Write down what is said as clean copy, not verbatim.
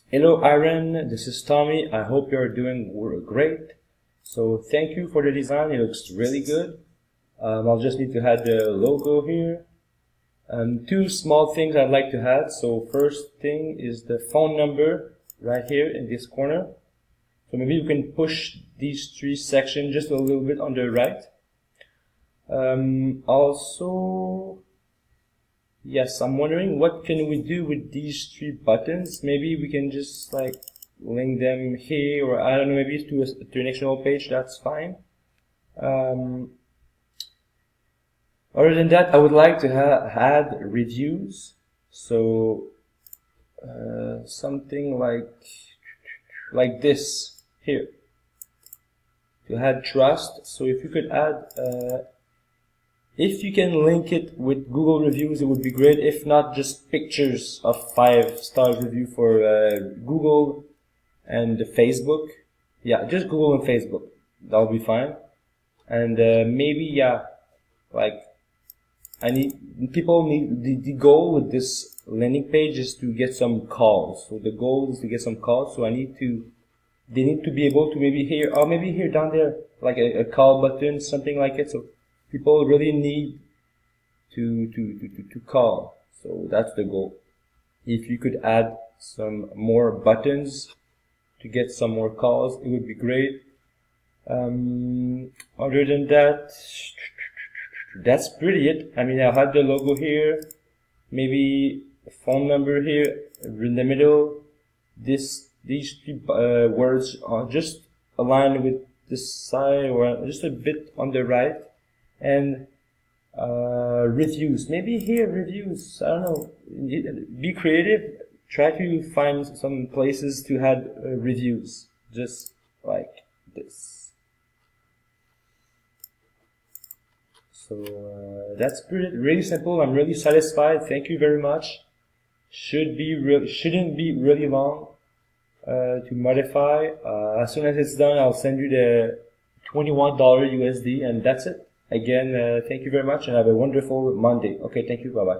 Hello, Hiren. This is Tommy. I hope you're doing great. So thank you for the design. It looks really good. I'll just need to add the logo here. Two small things I'd like to add. So first thing is the phone number right here in this corner. So maybe you can push these three sections just a little bit on the right. Also, yes, I'm wondering what can we do with these three buttons. Maybe we can just like link them here, or I don't know, maybe to an external page. That's fine. Other than that, I would like to add reviews. So something like this here to add trust. So if you could add if you can link it with Google reviews, it would be great. If not, just pictures of 5-star review for Google and Facebook. Yeah, just Google and Facebook. That'll be fine. And maybe, yeah, like people need the goal with this landing page is to get some calls. So the goal is to get some calls. So they need to be able to maybe here, or maybe here down there, like a call button, something like it. So people really need to call. So that's the goal. If you could add some more buttons to get some more calls, it would be great. Other than that, that's pretty it. I mean, I'll have the logo here, maybe a phone number here in the middle. These three words are just aligned with this side, or just a bit on the right. And reviews, maybe here reviews, I don't know, be creative, try to find some places to add reviews, just like this. So that's really simple. I'm really satisfied. Thank you very much. Shouldn't be really long to modify. As soon as it's done, I'll send you the $21 USD, and that's it. Again, thank you very much and have a wonderful Monday. Okay, thank you. Bye-bye.